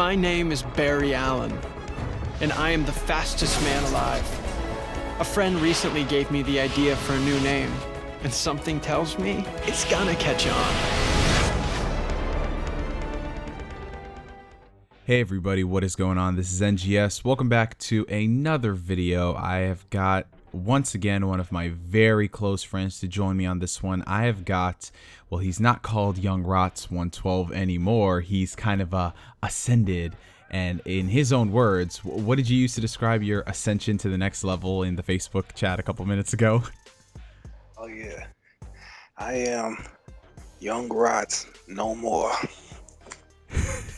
My name is Barry Allen, and I am the fastest man alive. A friend recently gave me the idea for a new name, and something tells me it's gonna catch on. Hey everybody, what is going on? This is NGS. Welcome back to another video. I have got, once again, one of my very close friends to join me on this one. I have got, well, he's not called Young Rottz112 anymore. He's kind of ascended. And in his own words, what did you use to describe your ascension to the next level in the Facebook chat a couple minutes ago? Oh yeah, I am Young Rottz, no more.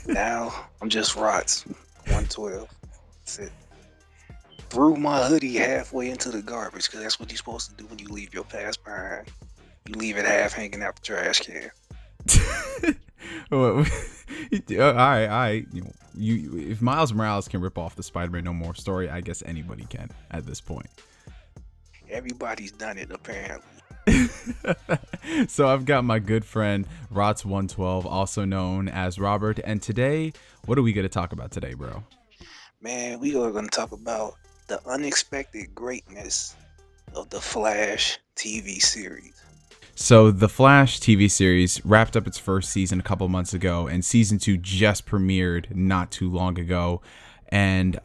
Now I'm just Rottz112. That's it. Threw my hoodie halfway into the garbage because that's what you're supposed to do when you leave your past behind. You leave it half hanging out the trash can. All right. If Miles Morales can rip off the Spider-Man No More story, I guess anybody can at this point. Everybody's done it apparently. So I've got my good friend Rottz112, also known as Robert, and today, what are we going to talk about today, bro? Man, we are going to talk about the unexpected greatness of the Flash TV series. So the Flash TV series wrapped up its first season a couple months ago, and season 2 just premiered not too long ago. And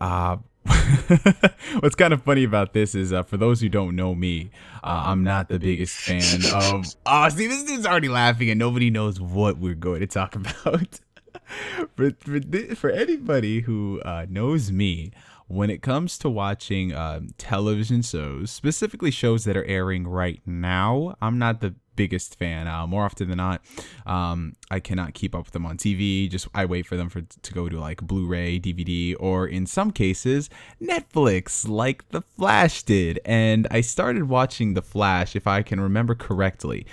what's kind of funny about this is, for those who don't know me, I'm not the biggest fan of. Oh, see, this dude's already laughing, and nobody knows what we're going to talk about. For anybody who knows me, when it comes to watching television shows, specifically shows that are airing right now, I'm not the biggest fan. More often than not, I cannot keep up with them on TV. I wait for them to go to like Blu-ray, DVD, or in some cases Netflix, like The Flash did. And I started watching The Flash, if I can remember correctly.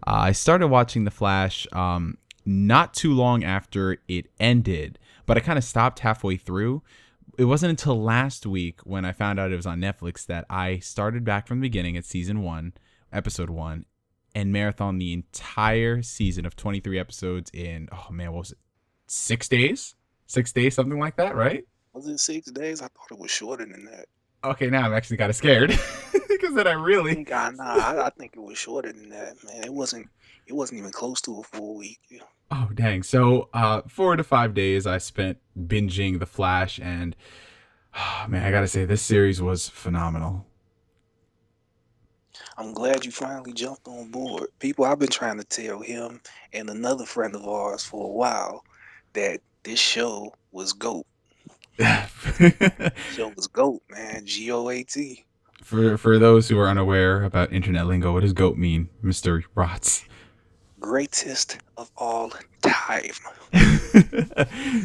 I started watching The Flash not too long after it ended, but I kind of stopped halfway through. It wasn't until last week when I found out it was on Netflix that I started back from the beginning at season 1, episode 1, and marathon the entire season of 23 episodes in, oh man, what was it? 6 days? 6 days, something like that, right? Was it 6 days? I thought it was shorter than that. Okay, now I'm actually kind of scared because then I think it was shorter than that, man. It wasn't even close to a full week. Oh, dang. So 4 to 5 days I spent binging The Flash, and man, I gotta say, this series was phenomenal. I'm glad you finally jumped on board. People, I've been trying to tell him and another friend of ours for a while that this show was GOAT. Show was GOAT, man. GOAT. For those who are unaware about internet lingo, what does GOAT mean, Mr. Rottz? Greatest of all time.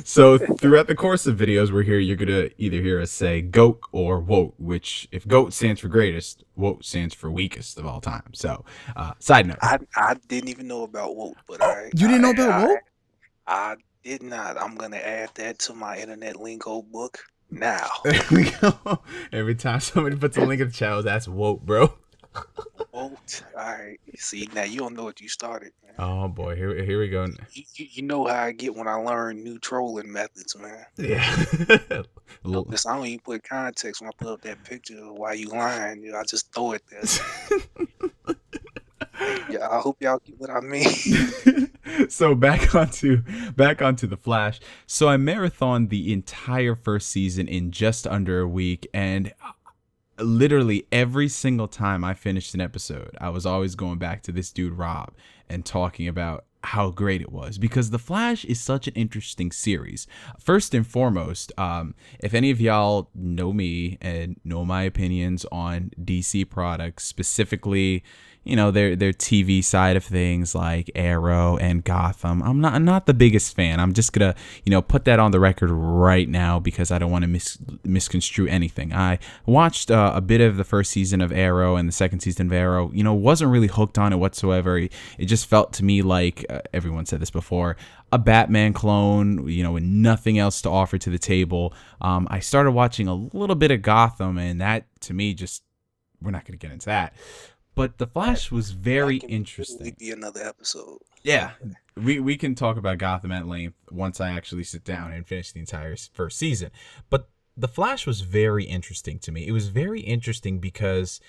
So throughout the course of videos you're gonna either hear us say GOAT or WOT, which if GOAT stands for greatest, WOT stands for weakest of all time. So side note, I didn't even know about WOT, but you didn't know about WOT? I did not. I'm gonna add that to my internet lingo book now. There we go. Every time somebody puts a link in the channel, that's WOT, bro. WOT. All right. See, now you don't know what you started, man. Oh boy, here we go. You know how I get when I learn new trolling methods, man. Yeah. I don't even put context when I put up that picture of why you lying. I just throw it there. Yeah, I hope y'all get what I mean. So back onto The Flash. So I marathoned the entire first season in just under a week, and literally every single time I finished an episode, I was always going back to this dude Rob and talking about how great it was, because The Flash is such an interesting series. First and foremost, if any of y'all know me and know my opinions on DC products, specifically, you know, their TV side of things like Arrow and Gotham, I'm not the biggest fan. I'm just gonna, put that on the record right now because I don't want to misconstrue anything. I watched a bit of the first season of Arrow and the second season of Arrow. Wasn't really hooked on it whatsoever. It just felt to me like, everyone said this before, a Batman clone, with nothing else to offer to the table. I started watching a little bit of Gotham, and that to me just, we're not going to get into that. But The Flash was That very can literally interesting. be another episode. Yeah, we can talk about Gotham at length once I actually sit down and finish the entire first season. But The Flash was very interesting to me. It was very interesting because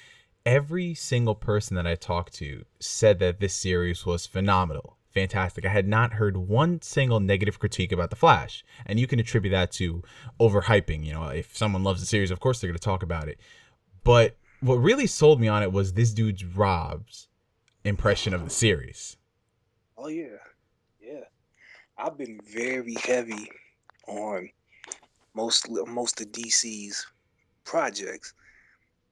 every single person that I talked to said that this series was phenomenal, fantastic. I had not heard one single negative critique about The Flash, and you can attribute that to overhyping. You know, if someone loves the series, of course they're going to talk about it. But what really sold me on it was this dude's Rob's impression of the series. Oh yeah, yeah. I've been very heavy on most of DC's projects,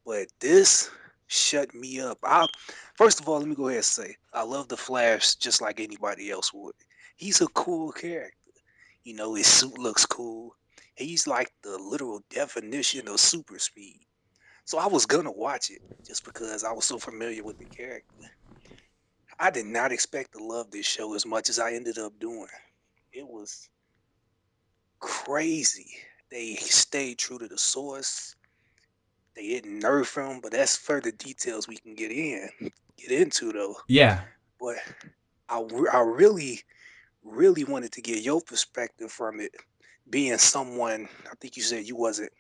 but this shut me up. I First of all, let me go ahead and say I love the Flash just like anybody else would. He's a cool character. You know, his suit looks cool. He's like the literal definition of super speed. So I was gonna watch it just because I was so familiar with the character. I did not expect to love this show as much as I ended up doing. It was crazy. They stayed true to the source. They didn't nerf him, but that's further details we can get into though. Yeah, But I really, really wanted to get your perspective from it, being someone. I think you said you wasn't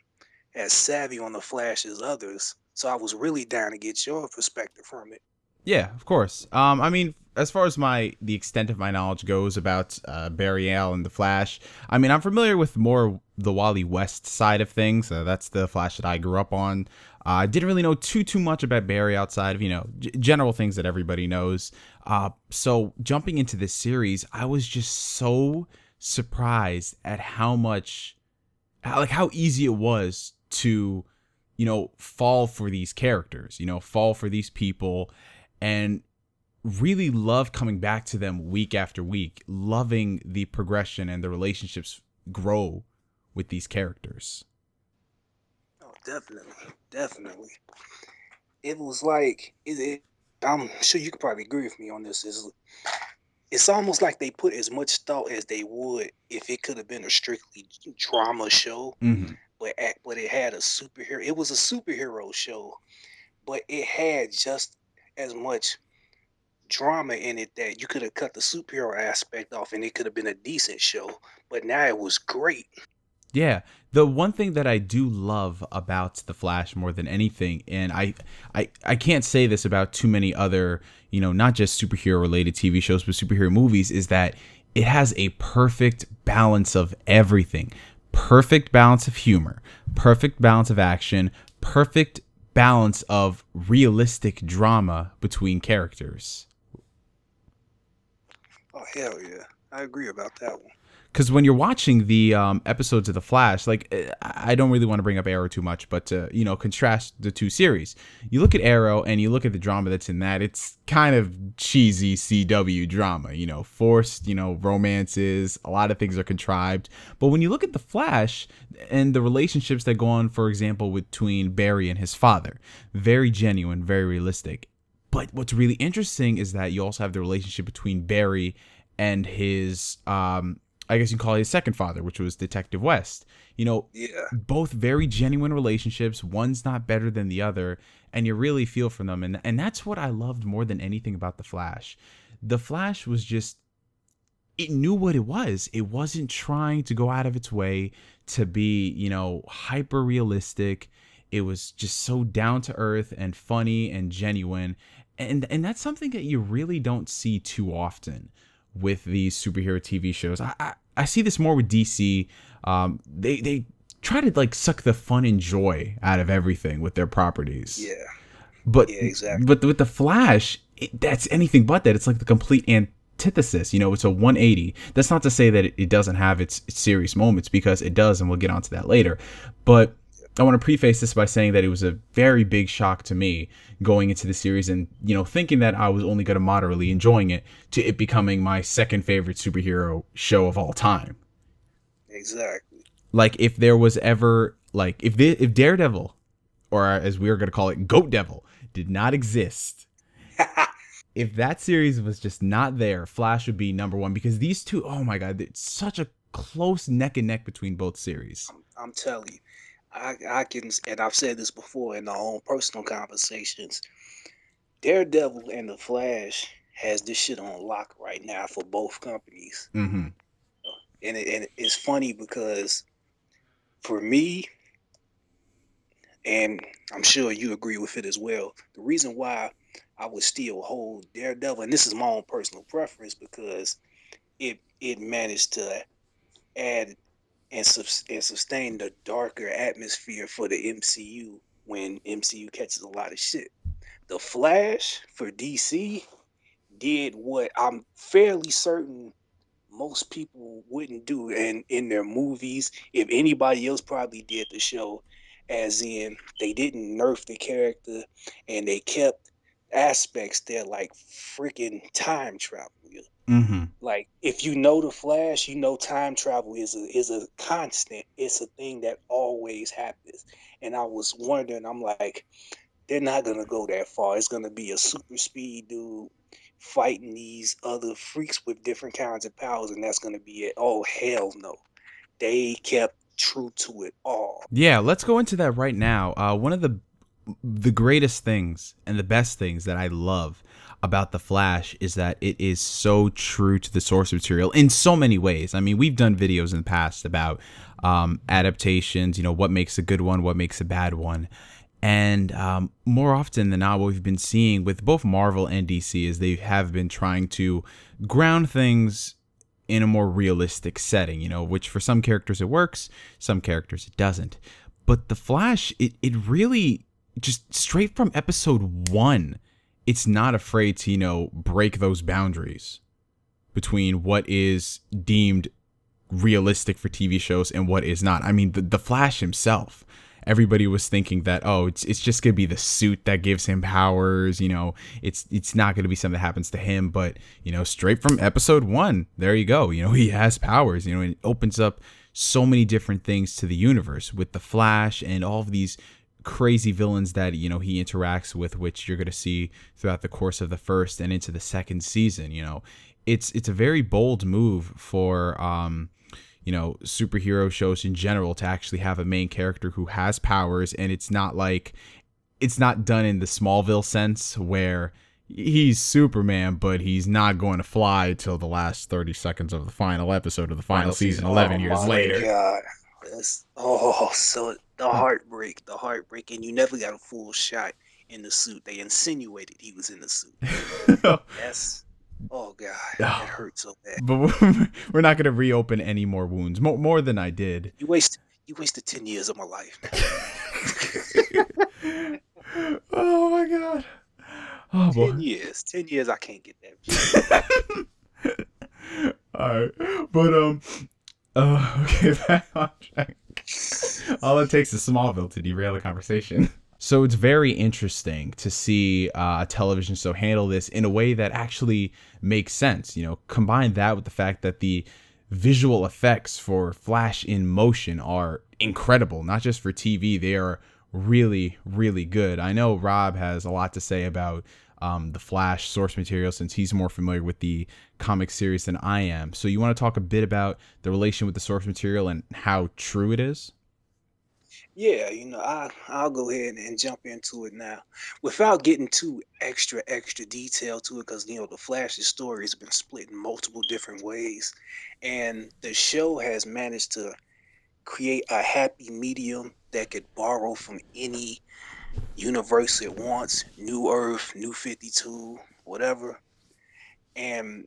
as savvy on the Flash as others, so I was really down to get your perspective from it. yeah, of course. I mean, as far as the extent of my knowledge goes about Barry Allen, the Flash, I mean, I'm familiar with more the Wally West side of things. That's the Flash that I grew up on. I didn't really know too much about Barry outside of general things that everybody knows. So jumping into this series, I was just so surprised at how easy it was to fall for these characters, fall for these people, and really love coming back to them week after week, loving the progression and the relationships grow with these characters. Oh, definitely, definitely. It was like I'm sure you could probably agree with me on this. It's almost like they put as much thought as they would if it could have been a strictly drama show, Mm-hmm. but it had a superhero. It was a superhero show, but it had just as much drama in it that you could have cut the superhero aspect off and it could have been a decent show. But now it was great. Yeah, the one thing that I do love about The Flash more than anything, and I can't say this about too many other, not just superhero related TV shows, but superhero movies, is that it has a perfect balance of everything. Perfect balance of humor, perfect balance of action, perfect balance of realistic drama between characters. Oh hell yeah, I agree about that one. Because when you're watching the episodes of The Flash, like I don't really want to bring up Arrow too much, but to contrast the two series, you look at Arrow and you look at the drama that's in that. It's kind of cheesy CW drama, forced, romances. A lot of things are contrived. But when you look at The Flash and the relationships that go on, for example, between Barry and his father, very genuine, very realistic. But what's really interesting is that you also have the relationship between Barry and his I guess you can call it his second father, which was Detective West. Yeah, Both very genuine relationships. One's not better than the other, and you really feel for them. And that's what I loved more than anything about The Flash. The Flash was just, it knew what it was. It wasn't trying to go out of its way to be, hyper realistic. It was just so down to earth and funny and genuine. And that's something that you really don't see too often with these superhero TV shows. I see this more with DC. They try to like suck the fun and joy out of everything with their properties. yeah, But yeah, exactly. but with the Flash, that's anything but that. It's like the complete antithesis. It's a 180. That's not to say that it doesn't have its serious moments, because it does, and we'll get onto that later. But I want to preface this by saying that it was a very big shock to me going into the series and, thinking that I was only going to moderately enjoying it, to it becoming my second favorite superhero show of all time. Exactly. Like, if there was ever, like, if Daredevil, or as we are going to call it, Goat Devil, did not exist, if that series was just not there, Flash would be number one, because these two, oh my God, it's such a close neck and neck between both series. I'm telling you. I can, and I've said this before in our own personal conversations. Daredevil and the Flash has this shit on lock right now for both companies. Mm-hmm. And it's funny because for me, and I'm sure you agree with it as well, the reason why I would still hold Daredevil, and this is my own personal preference, because it managed to add and sustain the darker atmosphere for the MCU when MCU catches a lot of shit. The Flash for DC did what I'm fairly certain most people wouldn't do, and in their movies, if anybody else probably did the show, as in they didn't nerf the character and they kept aspects that like freaking time travel. Mm-hmm. Like if you know the Flash, you know time travel is a constant. It's a thing that always happens. And I was wondering, I'm like, they're not gonna go that far. It's gonna be a super speed dude fighting these other freaks with different kinds of powers, and that's gonna be it. Oh hell no. They kept true to it all. Yeah, let's go into that right now. One of the greatest things and the best things that I love about the Flash is that it is so true to the source material in so many ways. I mean, we've done videos in the past about adaptations, what makes a good one, what makes a bad one. And more often than not, what we've been seeing with both Marvel and DC is they have been trying to ground things in a more realistic setting, which for some characters it works, some characters it doesn't. But the Flash, it really just straight from episode 1, it's not afraid to, break those boundaries between what is deemed realistic for TV shows and what is not. I mean, the Flash himself, everybody was thinking that, oh, it's just gonna be the suit that gives him powers, it's not gonna be something that happens to him. But straight from episode 1, there you go, he has powers, and it opens up so many different things to the universe with the Flash and all of these crazy villains that he interacts with, which you're gonna see throughout the course of the first and into the second season. It's a very bold move for superhero shows in general to actually have a main character who has powers, and it's not done in the Smallville sense where he's Superman, but he's not going to fly till the last 30 seconds of the final episode of the final season 11 years later. God. So the heartbreak, and you never got a full shot in the suit. They insinuated he was in the suit. That's oh god, that hurt so bad. But we're not going to reopen any more wounds, more than I did. You wasted 10 years of my life. Oh my god. Oh, 10 years. 10 years, I can't get that. Alright. But, okay, back on track. All it takes is Smallville to derail the conversation. So it's very interesting to see a television show handle this in a way that actually makes sense. Combine that with the fact that the visual effects for Flash in motion are incredible. Not just for TV, they are really, really good. I know Rob has a lot to say about the Flash source material since he's more familiar with the comic series than I am. So you want to talk a bit about the relation with the source material and how true it is? Yeah, I'll go ahead and jump into it now without getting too extra detail to it, because the Flash's story has been split in multiple different ways, and the show has managed to create a happy medium that could borrow from any universe it wants, New Earth, New 52, whatever, and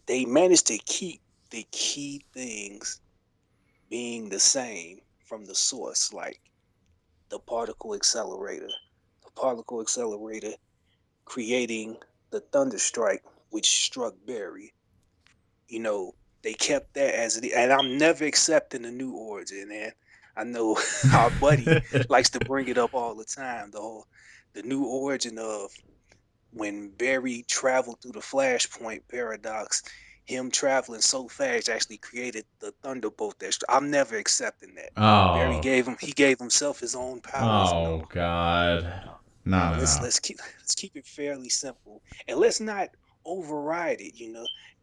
they managed to keep the key things being the same from the source, like the particle accelerator. The particle accelerator creating the Thunderstrike, which struck Barry. They kept that as it is. And I'm never accepting the new origin, and I know our buddy likes to bring it up all the time. The new origin of when Barry traveled through the Flashpoint paradox, him traveling so fast actually created the thunderbolt. I'm never accepting that. Barry gave himself his own powers. Oh God! No. Let's keep it fairly simple, and let's not override it.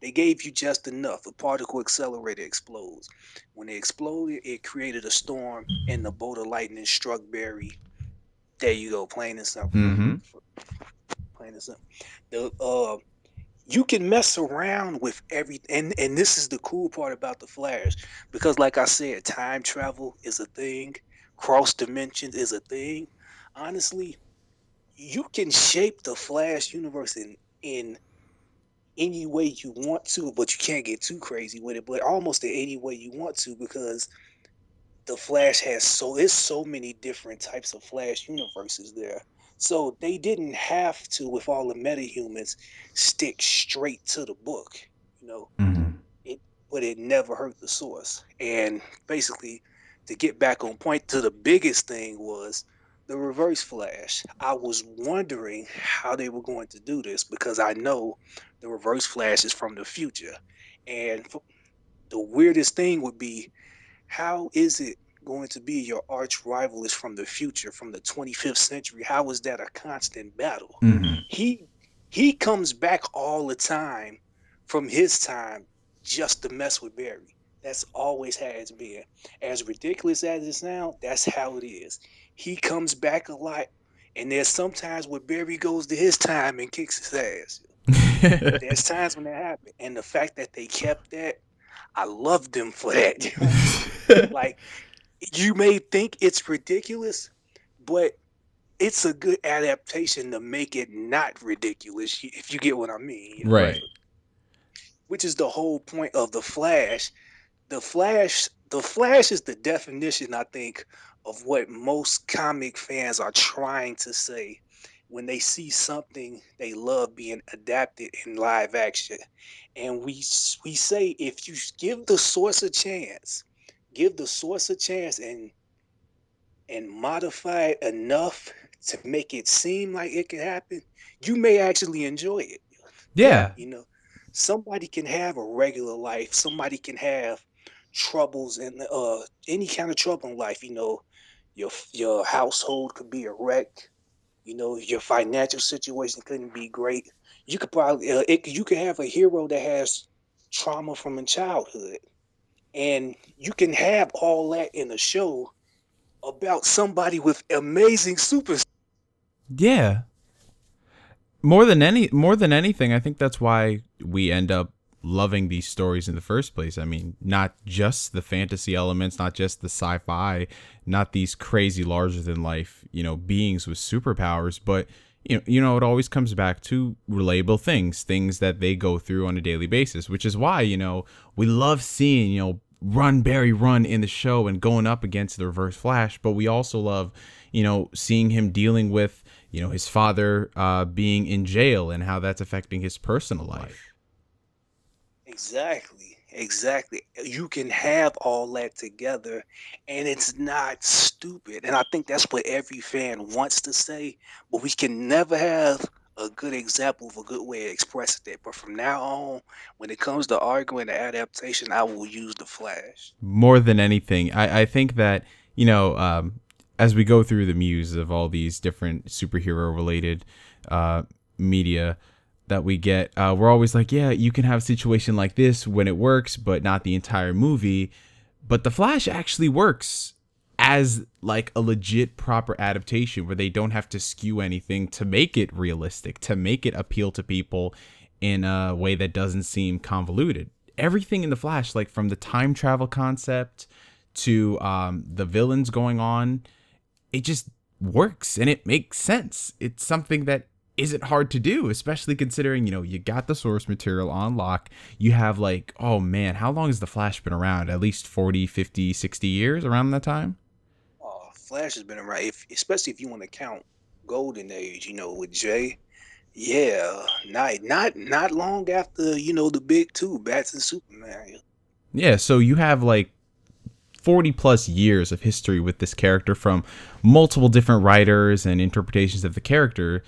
They gave you just enough. A particle accelerator explodes. When it exploded, it created a storm, and the bolt of lightning struck Barry. There you go, plain and simple. Mm-hmm. plain and simple. The You can mess around with and this is the cool part about the Flash, because like I said, time travel is a thing, cross dimensions is a thing. Honestly, you can shape the Flash universe in any way you want to, but you can't get too crazy with it, but almost in any way you want to, because the Flash has it's so many different types of Flash universes there. So they didn't have to, with all the metahumans, stick straight to the book. You know, Mhm. it but it never hurt the source. And basically, to get back on point, to the biggest thing was the Reverse Flash. I was wondering how they were going to do this, because I know the Reverse Flash is from the future, and the weirdest thing would be, how is it going to be your arch rival is from the future, from the 25th century? How is that a constant battle? Mhm. He he comes back all the time from his time just to mess with Barry. That's always has been. As ridiculous as it sounds, that's how it is. He comes back a lot, and there's sometimes where Barry goes to his time and kicks his ass. There's times when that happened, and the fact that they kept that, I love them for that. You know what I mean? Like, you may think it's ridiculous, but it's a good adaptation to make it not ridiculous, if you get what I mean. You know, Right. Right. which is the whole point of the Flash. The Flash is the definition, I think, of what most comic fans are trying to say when they see something they love being adapted in live action. And we say, if you give the source a chance, give the source a chance and modify it enough to make it seem like it can happen, you may actually enjoy it. Yeah. You know, somebody can have a regular life, somebody can have troubles and any kind of trouble in life. Your household could be a wreck. Your financial situation couldn't be great. You could probably you could have a hero that has trauma from a childhood, and you can have all that in a show about somebody with amazing super. Yeah. More than anything, I think that's why we end up loving these stories in the first place. I mean, not just the fantasy elements, not just the sci-fi, not these crazy larger than life, beings with superpowers, but it always comes back to relatable things that they go through on a daily basis, which is why, we love seeing, Run Barry Run in the show and going up against the Reverse Flash, but we also love, seeing him dealing with, his father being in jail and how that's affecting his personal life. Exactly, exactly. You can have all that together, and it's not stupid. And I think that's what every fan wants to say, but we can never have a good example of a good way of expressing it. But from now on, when it comes to arguing the adaptation, I will use the Flash. More than anything, I think that, as we go through the muse of all these different superhero related media that we get, we're always like, yeah, you can have a situation like this when it works, but not the entire movie. But The Flash actually works as like a legit proper adaptation where they don't have to skew anything to make it realistic, to make it appeal to people in a way that doesn't seem convoluted. Everything in The Flash, like from the time travel concept to the villains going on, it just works and it makes sense. It's something that isn't hard to do, especially considering, you got the source material on lock. You have like, oh man, how long has the Flash been around? At least 40, 50, 60 years around that time? Flash has been around, especially if you want to count Golden Age, with Jay. Yeah, not long after, the big two, Bats and Superman. Yeah, so you have like 40 plus years of history with this character from multiple different writers and interpretations of the character.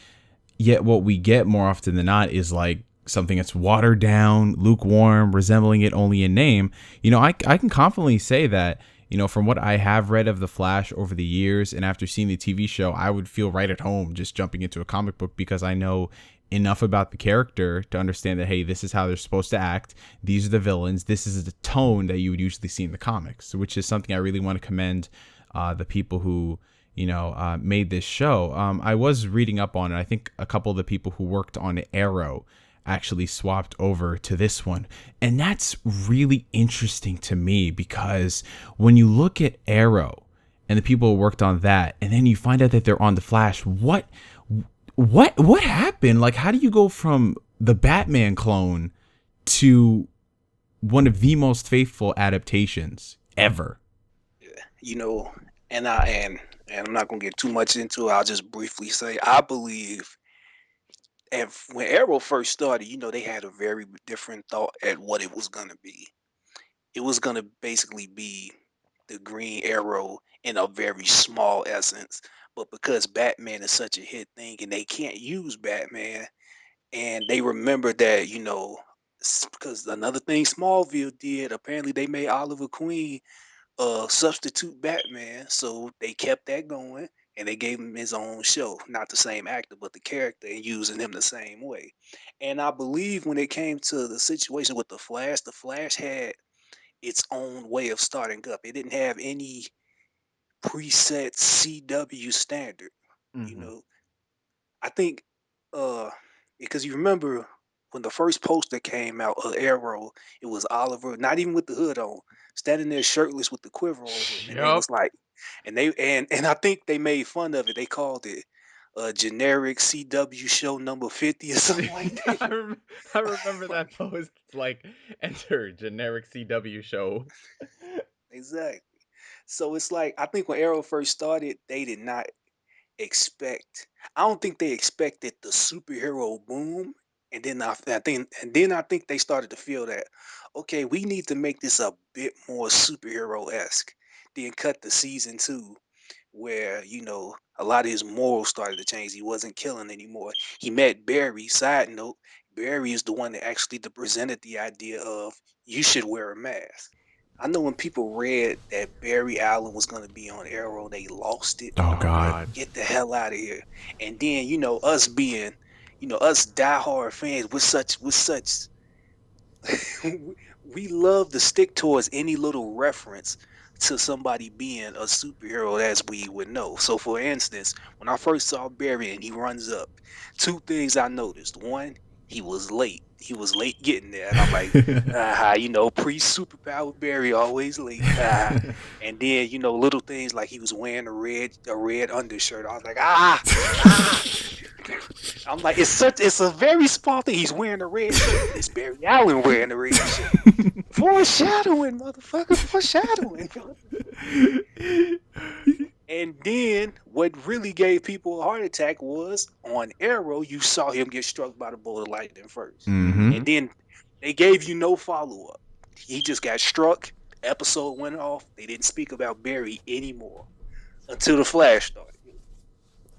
Yet what we get more often than not is like something that's watered down, lukewarm, resembling it only in name. I can confidently say that, from what I have read of The Flash over the years and after seeing the TV show, I would feel right at home just jumping into a comic book because I know enough about the character to understand that, hey, this is how they're supposed to act. These are the villains. This is the tone that you would usually see in the comics, which is something I really want to commend the people who, made this show. I was reading up on it. I think a couple of the people who worked on Arrow actually swapped over to this one. And that's really interesting to me, because when you look at Arrow and the people who worked on that, and then you find out that they're on The Flash, what happened? Like, how do you go from the Batman clone to one of the most faithful adaptations ever? And I'm not gonna get too much into it. I'll just briefly say I believe, and when Arrow first started, they had a very different thought at what it was gonna be. It was gonna basically be the Green Arrow in a very small essence, but because Batman is such a hit thing and they can't use Batman, and they remember that, because another thing Smallville did, apparently they made Oliver Queen substitute Batman, so they kept that going and they gave him his own show, not the same actor, but the character, and using him the same way. And I believe when it came to the situation with the Flash had its own way of starting up. It didn't have any preset CW standard. You Mm-hmm. know, I think uh because you remember when the first poster came out of Arrow, it was Oliver, not even with the hood on, standing there shirtless with the quiver over him, and they Yep. was like, and I think they made fun of it. They called it a generic CW show number 50 or something like that. I remember that post. It's like, enter generic CW show. Exactly. So it's like I think when Arrow first started, they did not expect. I don't think they expected the superhero boom, and then I think they started to feel that, okay, we need to make this a bit more superhero esque. Then cut to season 2, where a lot of his morals started to change. He wasn't killing anymore. He met Barry. Side note: Barry is the one that actually presented the idea of you should wear a mask. I know when people read that Barry Allen was going to be on Arrow, they lost it. Oh They were like, God. "Get the hell out of here!" And then us being, us diehard fans, with such we love to stick towards any little reference to somebody being a superhero as we would know. So, for instance, when I first saw Barry and he runs up, two things I noticed. One, he was late. He was late getting there, and I'm like, pre superpower Barry always late. And then little things like he was wearing a red undershirt. I was like, ah. I'm like, it's a very small thing. He's wearing a red shirt. It's Barry Allen wearing a red shirt. Foreshadowing, motherfucker, foreshadowing. And then what really gave people a heart attack was on Arrow, you saw him get struck by the bolt of lightning 1st. Mm-hmm. And then they gave you no follow up. He just got struck. Episode went off. They didn't speak about Barry anymore until the Flash started.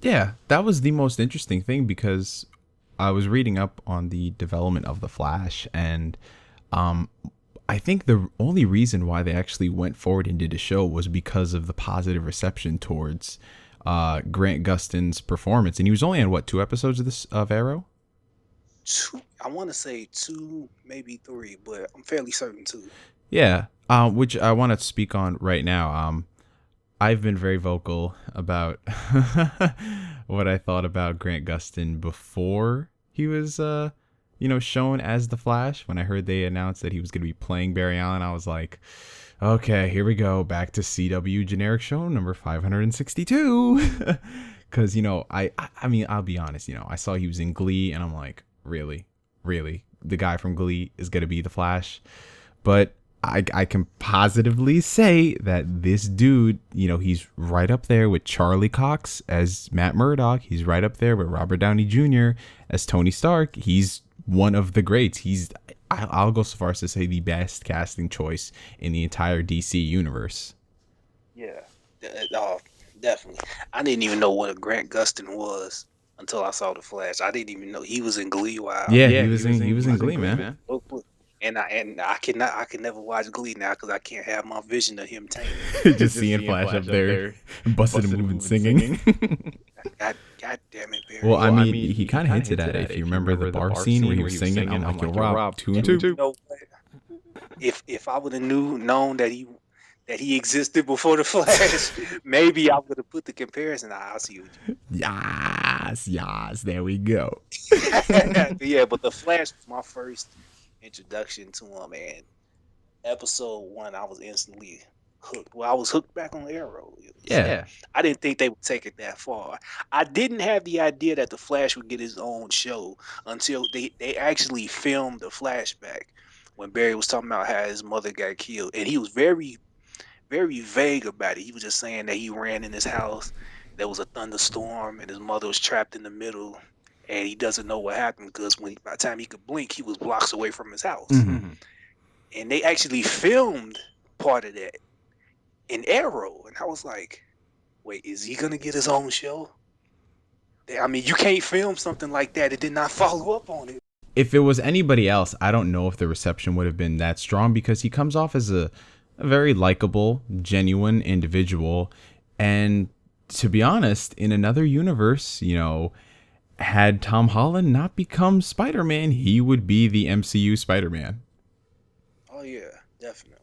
Yeah, that was the most interesting thing, because I was reading up on the development of the Flash, and I think the only reason why they actually went forward and did a show was because of the positive reception towards Grant Gustin's performance. And he was only on 2 episodes of Arrow? I want to say 2, maybe 3, but I'm fairly certain 2. Yeah, which I want to speak on right now. I've been very vocal about what I thought about Grant Gustin before he was, shown as the Flash. When I heard they announced that he was going to be playing Barry Allen, I was like, okay, here we go, back to CW generic show number 562. Because I mean, I'll be honest, I saw he was in Glee, and I'm like, really, the guy from Glee is going to be the Flash? But I can positively say that this dude, he's right up there with Charlie Cox as Matt Murdock. He's right up there with Robert Downey Jr. as Tony Stark. He's one of the greats. I'll go so far as to say the best casting choice in the entire DC universe. Yeah, definitely. I didn't even know what a Grant Gustin was until I saw the Flash. I didn't even know he was in Glee. Wow. Yeah, he was in Glee, man. Look. And I can never watch Glee now because I can't have my vision of him tainted. Just seeing Flash up there, busted a move and singing. God damn it, Barry. Well, I mean, he kind of hinted at it. If you remember the bar scene where he was singing, I'm like, yo, Rob, 2 and 2. You know what? If I would have known that that he existed before the Flash, maybe I would have put the comparison. I'll see what you. Yes, there we go. Yeah, but the Flash was my first introduction to him, and episode 1, I was instantly hooked. Well, I was hooked back on Arrow. So Yeah. I didn't think they would take it that far. I didn't have the idea that the Flash would get his own show until they actually filmed the flashback when Barry was talking about how his mother got killed, and he was very very vague about it. He was just saying that he ran in his house, there was a thunderstorm, and his mother was trapped in the middle, and he doesn't know what happened because by the time he could blink, he was blocks away from his house. Mm-hmm. And they actually filmed part of that in Arrow, and I was like, wait, is he gonna get his own show? I mean, you can't film something like that and did not follow up on it. If it was anybody else, I don't know if the reception would have been that strong because he comes off as a very likable, genuine individual. And to be honest, in another universe, had Tom Holland not become Spider-Man, he would be the MCU Spider-Man. Oh yeah, definitely.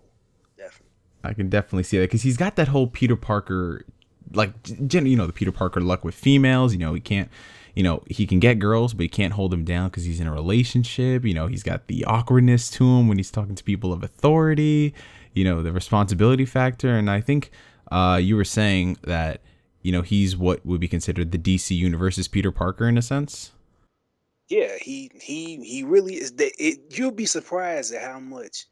I can definitely see that because he's got that whole Peter Parker, the Peter Parker luck with females. He can't, he can get girls, but he can't hold them down because he's in a relationship. He's got the awkwardness to him when he's talking to people of authority, the responsibility factor. And I think you were saying that, he's what would be considered the DC Universe's Peter Parker in a sense. Yeah, he really is. You'll be surprised at how much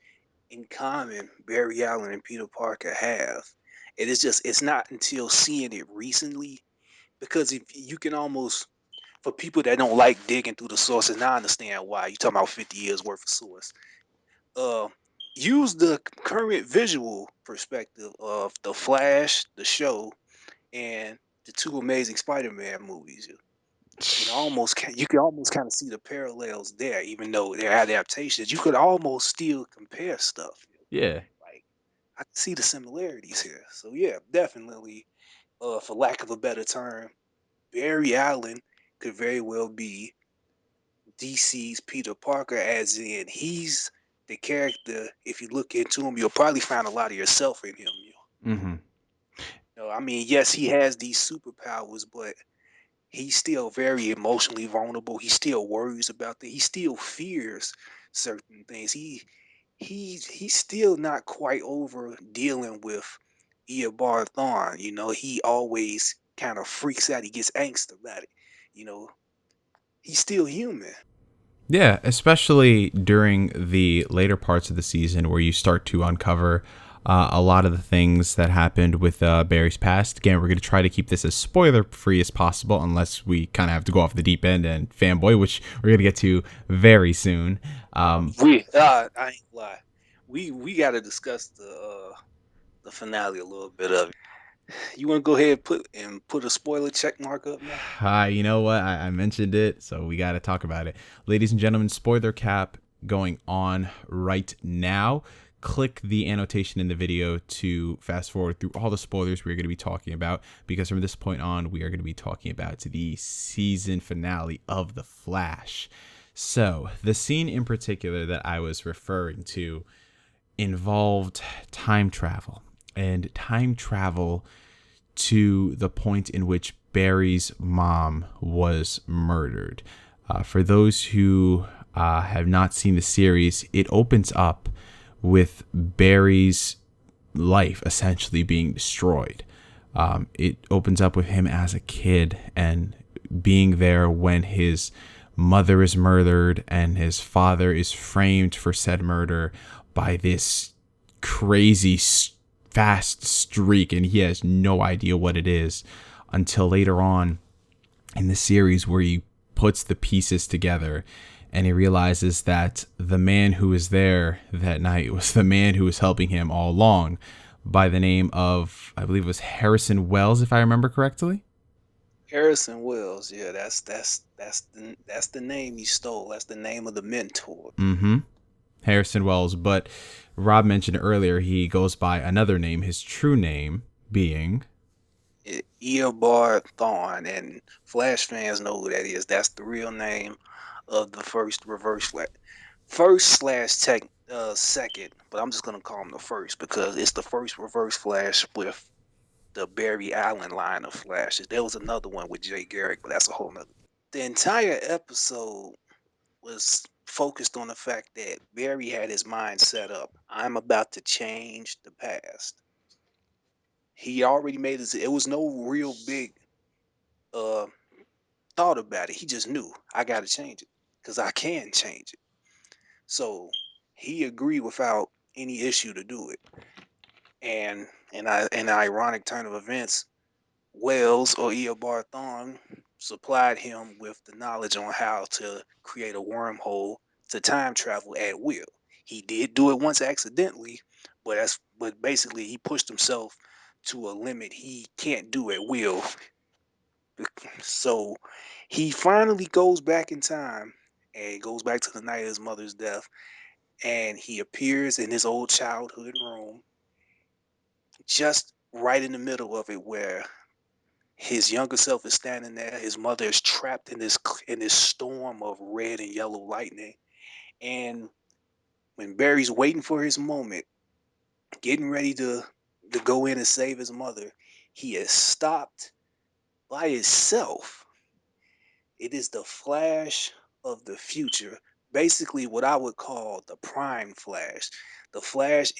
in common Barry Allen and Peter Parker have. It's not until seeing it recently, because if you can almost, for people that don't like digging through the sources, now I understand why. You talking about 50 years worth of source. Uh, Use the current visual perspective of the Flash, the show, and the two Amazing Spider-Man movies. You can almost kind of see the parallels there, even though they're adaptations. You could almost still compare stuff. Yeah. Like, I can see the similarities here. So yeah, definitely. For lack of a better term, Barry Allen could very well be DC's Peter Parker, as in he's the character. If you look into him, you'll probably find a lot of yourself in him. Mm-hmm. I mean, yes, he has these superpowers, but he's still very emotionally vulnerable. He still worries about things. He still fears certain things. He's still not quite over dealing with Eobard Thawne. He always kind of freaks out. He gets angst about it. You know, he's still human. Yeah, especially during the later parts of the season where you start to uncover a lot of the things that happened with Barry's past. Again, we're going to try to keep this as spoiler-free as possible unless we kind of have to go off the deep end and fanboy, which we're going to get to very soon. I ain't lie. We got to discuss the finale a little bit of it. You want to go ahead and put a spoiler check mark up now? You know what? I mentioned it, so we got to talk about it. Ladies and gentlemen, spoiler cap going on right now. Click the annotation in the video to fast forward through all the spoilers we're going to be talking about, because from this point on, we are going to be talking about the season finale of The Flash. So, the scene in particular that I was referring to involved time travel. And time travel to the point in which Barry's mom was murdered. For those who have not seen the series, it opens up with Barry's life essentially being destroyed. It opens up with him as a kid and being there when his mother is murdered and his father is framed for said murder by this crazy fast streak, and he has no idea what it is until later on in the series where he puts the pieces together and he realizes that the man who was there that night was the man who was helping him all along, by the name of, I believe it was Harrison Wells, if I remember correctly. Harrison Wells, yeah, that's the name he stole. That's the name of the mentor. Mm-hmm. Harrison Wells, but Rob mentioned earlier he goes by another name, his true name being Eobard Thawne, and Flash fans know who that is. That's the real name of the first Reverse first slash tech second, but I'm just gonna call him the first because it's the first Reverse Flash with the Barry Allen line of Flashes. There was another one with Jay Garrick, but that's a whole nother. The entire episode was focused on the fact that Barry had his mind set up. I'm about to change the past. He already made his. It was no real big uh thought about it. He just knew I got to change it because I can change it. So he agreed without any issue to do it. And in an ironic turn of events, Wells or Eobard Thawne supplied him with the knowledge on how to create a wormhole to time travel at will. He did do it once accidentally, but basically he pushed himself to a limit he can't do at will. So he finally goes back in time and goes back to the night of his mother's death, and he appears in his old childhood room, just right in the middle of it, where his younger self is standing there. His mother is trapped in this storm of red and yellow lightning. And when Barry's waiting for his moment, getting ready to go in and save his mother, he is stopped by himself. It is the Flash of the future, basically what I would call the Prime Flash, the Flash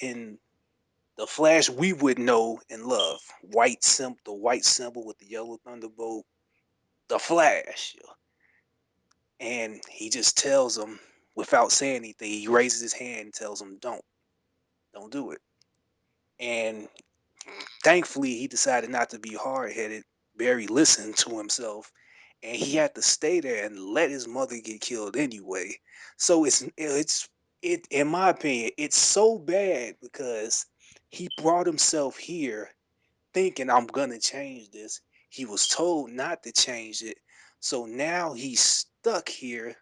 we would know and love. The white symbol with the yellow thunderbolt, the Flash. And he just tells him without saying anything, he raises his hand and tells him, don't do it. And thankfully, he decided not to be hard headed. Barry listened to himself, and he had to stay there and let his mother get killed anyway. So it in my opinion, it's so bad because he brought himself here thinking I'm gonna change this. He was told not to change it, so now he's stuck here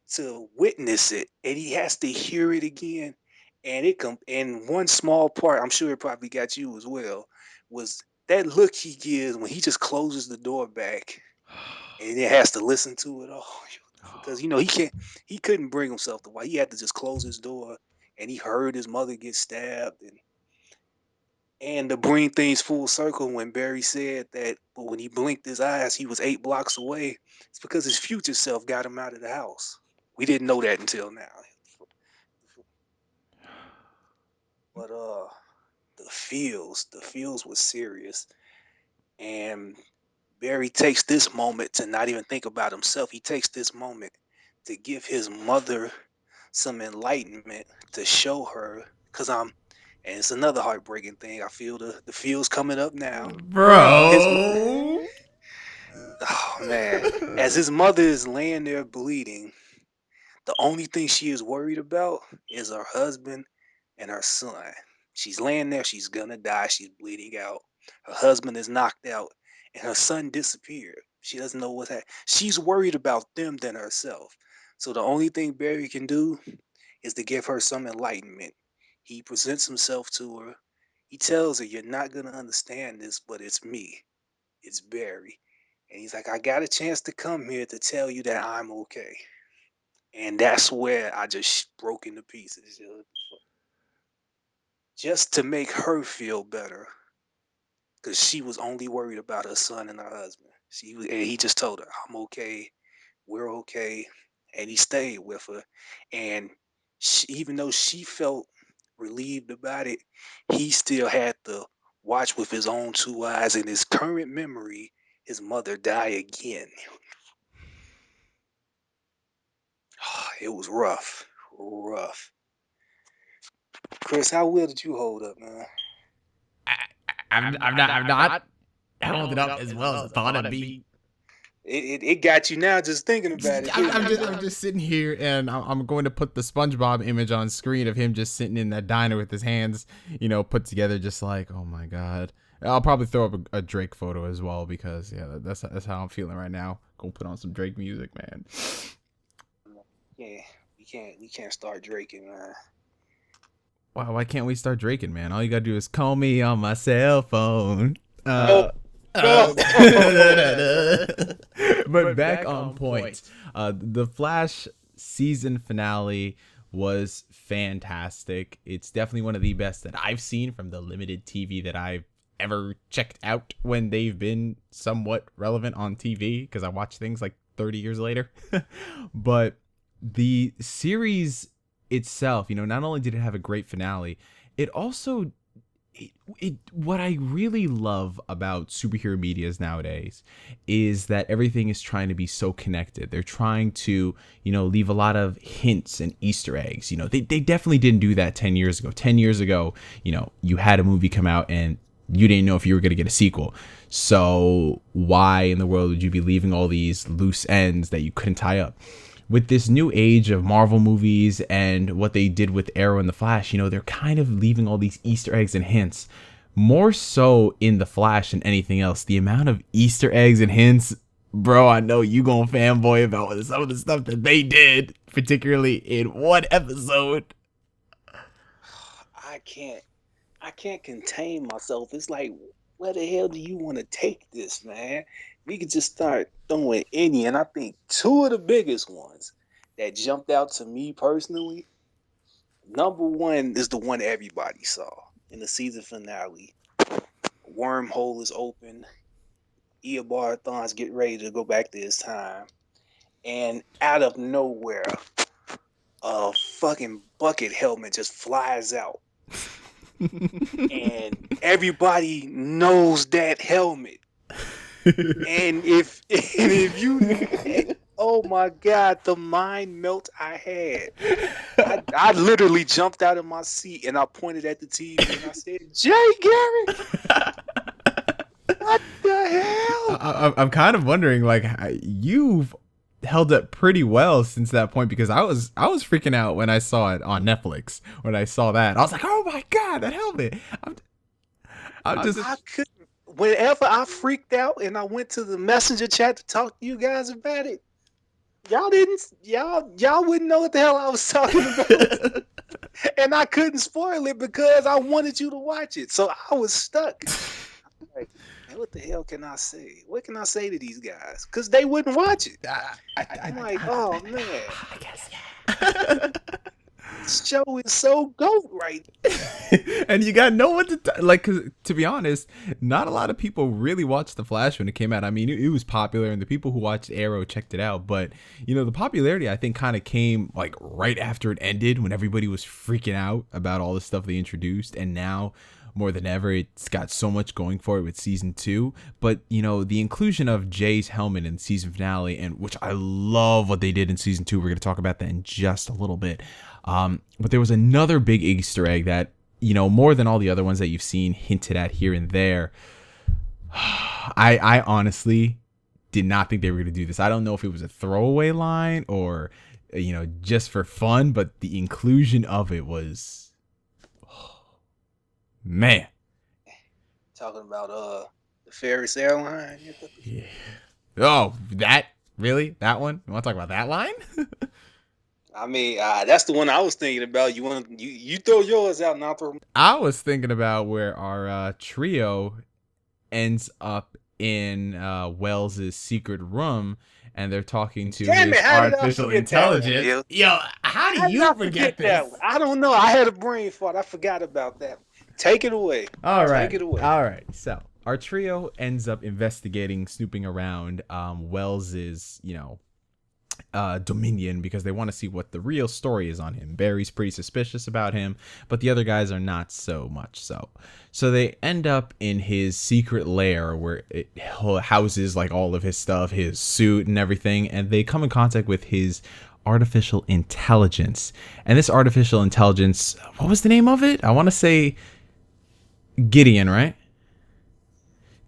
to witness it, and he has to hear it again. And and one small part, I'm sure it probably got you as well, was that look he gives when he just closes the door back and it has to listen to it all. Because he couldn't bring himself to why he had to just close his door, and he heard his mother get stabbed. And to bring things full circle, when Barry said that when he blinked his eyes he was 8 blocks away, it's because his future self got him out of the house. We didn't know that until now. But the feels was serious, and Barry takes this moment to not even think about himself. He takes this moment to give his mother some enlightenment, to show her, and it's another heartbreaking thing. I feel the feels coming up now. Bro. Oh man, as his mother is laying there bleeding, the only thing she is worried about is her husband and her son. She's laying there, she's gonna die, she's bleeding out. Her husband is knocked out, and her son disappeared. She doesn't know what's happening. She's worried about them than herself. So the only thing Barry can do is to give her some enlightenment. He presents himself to her. He tells her, "You're not gonna understand this, but it's me. It's Barry." And he's like, "I got a chance to come here to tell you that I'm okay." And that's where I just broke into pieces, just to make her feel better, because she was only worried about her son and her husband. And he just told her, "I'm okay, we're okay," and he stayed with her. And even though she felt relieved about it, he still had to watch with his own 2 eyes in his current memory his mother die again. It was rough, rough. Chris, how well did you hold up, man? I'm not holding up as well as I thought it'd be. It got you now just thinking about it. I'm just sitting here, and I'm going to put the SpongeBob image on screen of him just sitting in that diner with his hands, put together, just like, oh my god. I'll probably throw up a Drake photo as well, because that's how I'm feeling right now. Go put on some Drake music, man. Yeah, we can't start draking, man. Wow, why can't we start draking, man? All you gotta do is call me on my cell phone. No. But back on point. The Flash season finale was fantastic. It's definitely one of the best that I've seen from the limited TV that I've ever checked out when they've been somewhat relevant on TV, because I watch things like 30 years later. But the series itself, not only did it have a great finale, it also what I really love about superhero medias nowadays is that everything is trying to be so connected. They're trying to, leave a lot of hints and Easter eggs. They definitely didn't do that 10 years ago. 10 years ago, you had a movie come out and you didn't know if you were going to get a sequel. So why in the world would you be leaving all these loose ends that you couldn't tie up? With this new age of Marvel movies and what they did with Arrow and The Flash, they're kind of leaving all these Easter eggs and hints. More so in The Flash than anything else. The amount of Easter eggs and hints, bro, I know you gonna fanboy about some of the stuff that they did, particularly in one episode. I can't contain myself. It's like, where the hell do you want to take this, man? We could just start throwing any, and I think two of the biggest ones that jumped out to me personally. Number one is the one everybody saw in the season finale. Wormhole is open. Eobard-Thawne's get ready to go back to his time. And out of nowhere, a fucking bucket helmet just flies out. And everybody knows that helmet. And if you, oh my God, the mind melt I had. I literally jumped out of my seat and I pointed at the TV and I said, Jay Garrick, what the hell? I'm kind of wondering, like, you've held up pretty well since that point, because I was freaking out when I saw it on Netflix. When I saw that, I was like, oh my God, that helmet. I couldn't. Whenever I freaked out and I went to the messenger chat to talk to you guys about it, y'all wouldn't know what the hell I was talking about. And I couldn't spoil it because I wanted you to watch it. So I was stuck. Like, man, what the hell can I say? What can I say to these guys? Because they wouldn't watch it. I'm like, oh man. I guess, yeah. This show is so goat right now. And you got no one to like, cause to be honest, not a lot of people really watched The Flash when it came out. I mean, it was popular and the people who watched Arrow checked it out, but the popularity I think kind of came like right after it ended, when everybody was freaking out about all the stuff they introduced. And now more than ever, it's got so much going for it with season 2. But the inclusion of Jay's helmet in the season finale, and which I love what they did in season 2. We're going to talk about that in just a little bit. But there was another big Easter egg that, more than all the other ones that you've seen hinted at here and there. I honestly did not think they were going to do this. I don't know if it was a throwaway line or, just for fun, but the inclusion of it was, man. Talking about the Ferris airline. Yeah. Oh, that really? That one? You want to talk about that line? I mean, that's the one I was thinking about. You throw yours out and I'll throw. I was thinking about where our trio ends up in Wells's secret room, and they're talking to his artificial intelligence. Yo, how do you forget this? I don't know. I had a brain fart. I forgot about that. Take it away. All right. Take it away. All right. So our trio ends up investigating, snooping around Wells's, dominion, because they want to see what the real story is on him. Barry's pretty suspicious about him, but the other guys are not so much so. So they end up in his secret lair where it houses like all of his stuff, his suit and everything, and they come in contact with his artificial intelligence. And this artificial intelligence, what was the name of it? I want to say Gideon, right?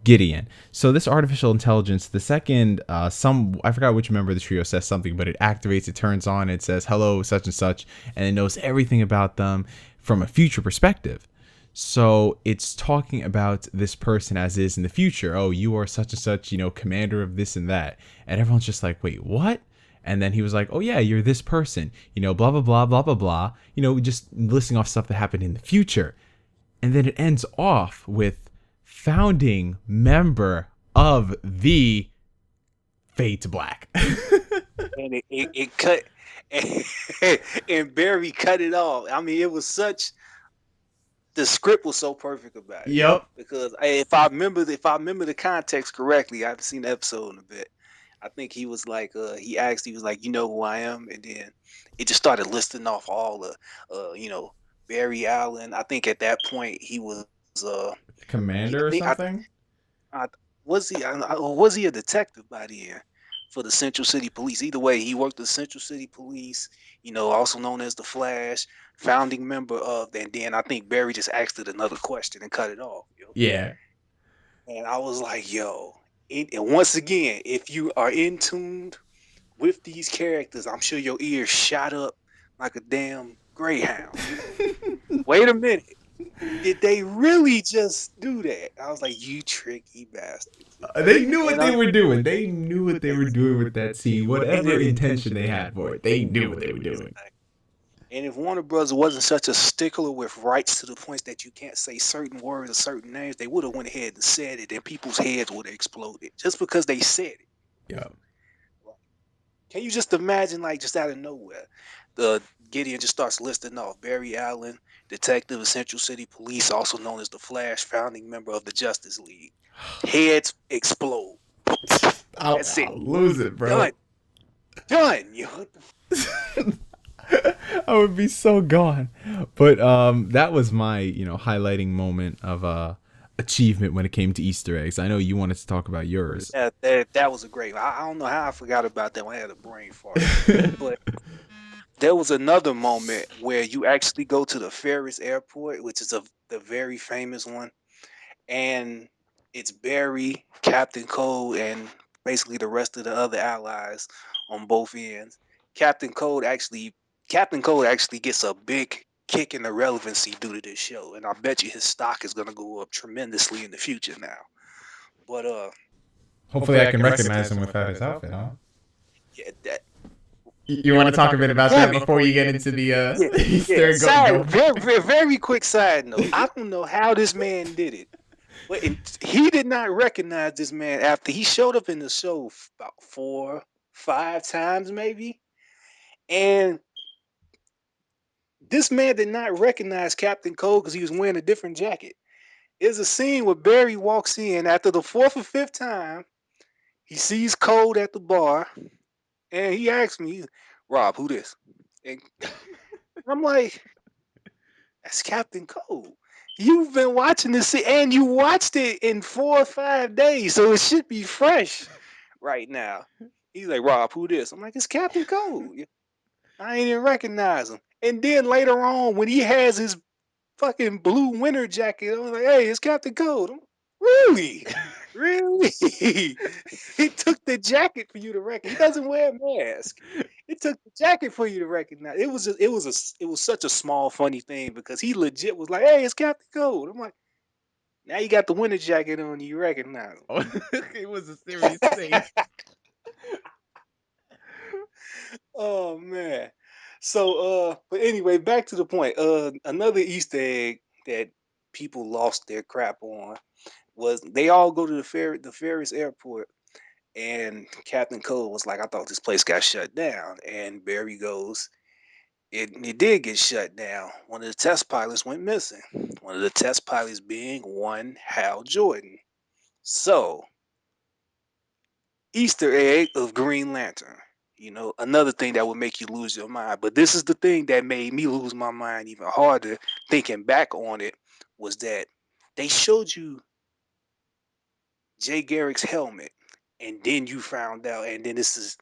Gideon. So this artificial intelligence, the second I forgot which member of the trio says something, but it activates, it turns on, it says hello such and such, and it knows everything about them from a future perspective. So it's talking about this person as is in the future. Oh, you are such and such, commander of this and that. And everyone's just like, wait, what? And then he was like, oh yeah, you're this person, blah, blah, blah, blah, blah, blah, just listing off stuff that happened in the future. And then it ends off with founding member of the Fade to Black. and it cut, and, and Barry cut it off. I mean, it was such the script was so perfect about it Yep. because if I remember the context correctly, I haven't seen the episode in a bit. I think he was like, he was like, you know who I am, and then it just started listing off all the, you know, Barry Allen. I think at that point he was, I Commander or think something? I or was he a detective by the end for the Central City Police? Either way, he worked the Central City Police, you know, also known as the Flash, founding member of. And then I think Barry just asked it another question and cut it off. Yo. Yeah. And I was like, yo. And once again, if you are in tuned with these characters, I'm sure your ears shot up like a damn greyhound. Wait a minute. Did they really just do that? I was like, you tricky bastards. They knew what And they I'm were doing. They knew what they were doing with that scene. and Whatever if intention they had for it, they knew what they were doing. and if Warner Bros. Wasn't such a stickler with rights to the points that you can't say certain words or certain names, they would have went ahead and said it, and people's heads would have exploded just because they said it. Yeah. Can you just imagine, like, just out of nowhere, the Gideon just starts listing off Barry Allen, detective of Central City Police, also known as the Flash, founding member of the Justice League. Heads explode. That's it. I'll lose it, Done. bro. Done. Yo. I would be so gone. But that was my, highlighting moment of achievement when it came to Easter eggs. I know you wanted to talk about yours. That was a great one. I don't know how I forgot about that when I had a brain fart. But there was another moment where you actually go to the Ferris Airport, which is the very famous one, and it's Barry, Captain Cold, and basically the rest of the other allies on both ends. Captain Cold actually gets a big kick in the relevancy due to this show, and I bet you his stock is gonna go up tremendously in the future now. But Hopefully, I can recognize him without his outfit, huh? yeah, that You want to talk a bit about that before you get into the yeah, Easter egg? very quick side note. I don't know how this man did it. But he did not recognize this man after he showed up in the show about 4, 5 times, maybe. And this man did not recognize Captain Cold because he was wearing a different jacket. There's a scene where Barry walks in after the fourth or fifth time. He sees Cold at the bar, and he asks me, "Rob, who this?" And I'm like, "That's Captain Cold. You've been watching this, and you watched it in 4 or 5 days, so it should be fresh right now." He's like, "Rob, who this?" I'm like, "It's Captain Cold." I ain't even recognize him. And then later on, when he has his fucking blue winter jacket, I was like, "Hey, it's Captain Cold." Really? Really? It took the jacket for you to recognize. He doesn't wear a mask. It took the jacket for you to recognize. It was such a small funny thing because he legit was like, "Hey, it's Captain Cold." I'm like, now you got the winter jacket on, you recognize him. It was a serious thing. Oh man. So but anyway, back to the point. Another Easter egg that people lost their crap on was they all go to the Ferris Airport, and Captain Cole was like, "I thought this place got shut down." And Barry goes, it did get shut down. One of the test pilots went missing. One of the test pilots being one Hal Jordan. So, Easter egg of Green Lantern. You know, another thing that would make you lose your mind. But this is the thing that made me lose my mind even harder thinking back on it was that they showed you Jay Garrick's helmet, and then you found out, and then this is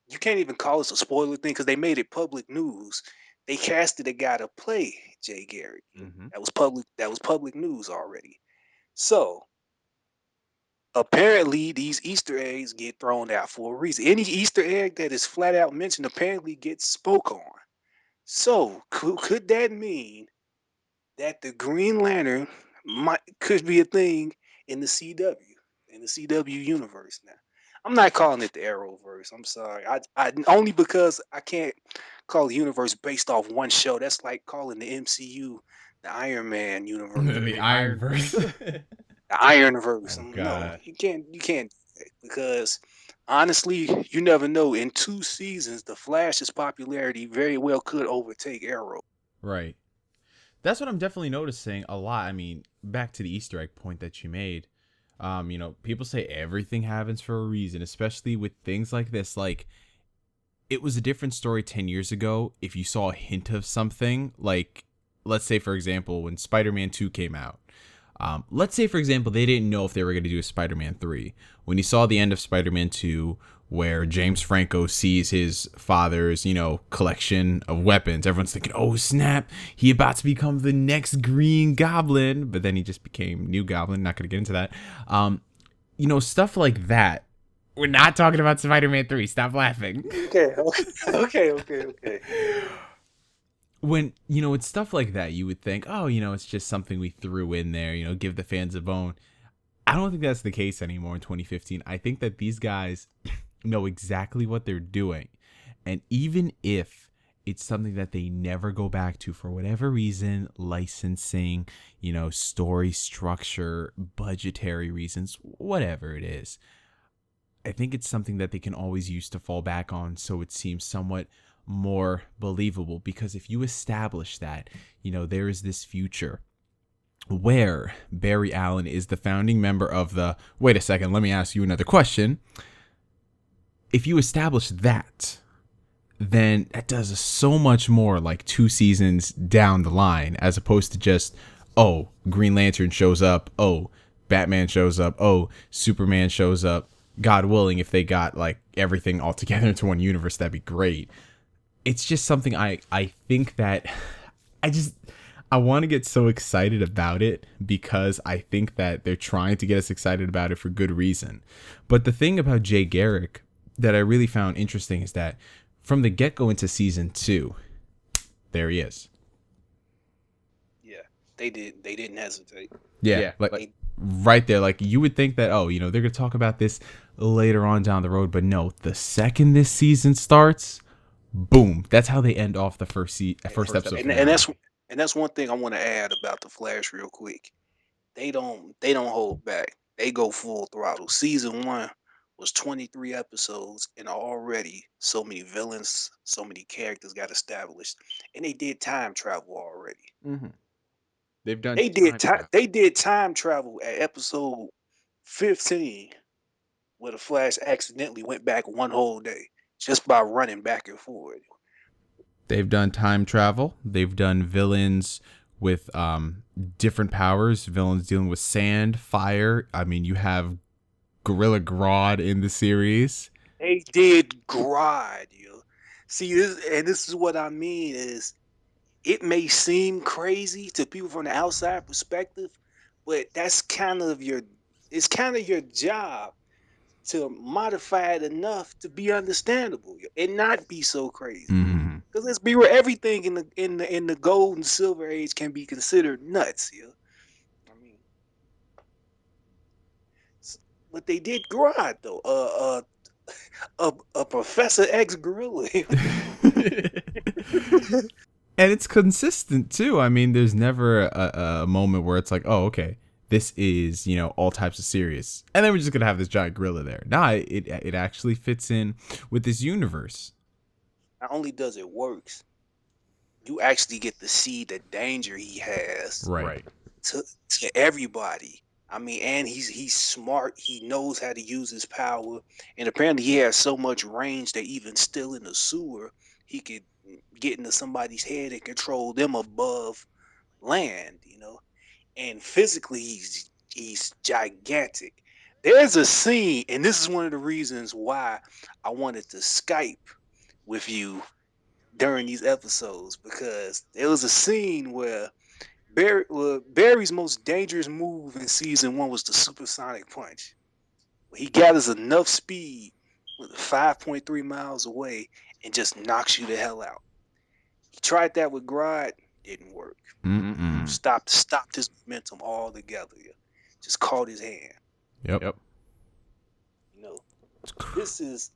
you can't even call this a spoiler thing because they made it public news. They casted a guy to play Jay Garrick. Mm-hmm. That was public news already. So apparently these Easter eggs get thrown out for a reason. Any Easter egg that is flat out mentioned apparently gets spoke on. So could that mean that the Green Lantern could be a thing in the CW, in the CW universe now? I'm not calling it the Arrowverse. I'm sorry. I only because I can't call the universe based off one show. That's like calling the MCU the Iron Man universe. The Ironverse. The Ironverse. Oh No, God. you can't do that because Honestly, you never know. In 2 seasons, the Flash's popularity very well could overtake Arrow. Right. That's what I'm definitely noticing a lot. I mean, back to the Easter egg point that you made. People say everything happens for a reason, especially with things like this. Like, it was a different story 10 years ago if you saw a hint of something. Like, let's say, for example, when Spider-Man 2 came out. Let's say, for example, they didn't know if they were going to do a Spider-Man 3. When you saw the end of Spider-Man 2, where James Franco sees his father's, collection of weapons, everyone's thinking, oh, snap, he about to become the next Green Goblin. But then he just became New Goblin. Not going to get into that. Stuff like that. We're not talking about Spider-Man 3. Stop laughing. Okay. When, it's stuff like that, you would think, oh, it's just something we threw in there, give the fans a bone. I don't think that's the case anymore in 2015. I think that these guys know exactly what they're doing. And even if it's something that they never go back to for whatever reason, licensing, story structure, budgetary reasons, whatever it is, I think it's something that they can always use to fall back on, so it seems somewhat more believable. Because if you establish that, there is this future where Barry Allen is the founding member of the... Wait a second, let me ask you another question. If you establish that, then that does so much more like 2 seasons down the line, as opposed to just, oh, Green Lantern shows up, oh, Batman shows up, oh, Superman shows up. God willing, if they got like everything all together into one universe, that'd be great. It's just something I think that I want to get so excited about it, because I think that they're trying to get us excited about it for good reason. But the thing about Jay Garrick that I really found interesting is that from the get-go into season 2, there he is. Yeah, they didn't hesitate. Yeah. Like right there, like you would think that, oh, they're going to talk about this later on down the road, but no, the second this season starts, boom, that's how they end off the first episode. And that's one thing I want to add about the Flash real quick. They don't hold back. They go full throttle. Season 1 was 23 episodes, and already so many villains, so many characters got established, and they did time travel already. Mm-hmm. They've done. They did time travel at episode 15, where the Flash accidentally went back one whole day just by running back and forth. They've done time travel. They've done villains with different powers. Villains dealing with sand, fire. I mean, you have Gorilla Grodd in the series. They did Grodd, yo. See, this is what I mean is, it may seem crazy to people from the outside perspective, but that's kind of your job to modify it enough to be understandable and not be so crazy. Mm-hmm. Because let's be real, everything in the gold and silver age can be considered nuts, yo. I mean, but they did Grodd though. A Professor X gorilla. And it's consistent too. I mean, there's never a moment where it's like, oh, okay, this is, all types of serious, and then we're just gonna have this giant gorilla there. Nah, it actually fits in with this universe. Not only does it works, you actually get to see the danger he has, right, to everybody. I mean, and he's smart. He knows how to use his power, and apparently he has so much range that even still in the sewer, he could get into somebody's head and control them above land. And physically he's gigantic. There's a scene, and this is one of the reasons why I wanted to Skype with you during these episodes, because there was a scene where Barry's most dangerous move in season 1 was the supersonic punch. He gathers enough speed with 5.3 miles away and just knocks you the hell out. He tried that with Grodd, didn't work. Mm-mm. Stopped his momentum altogether. Just caught his hand. Yep. This is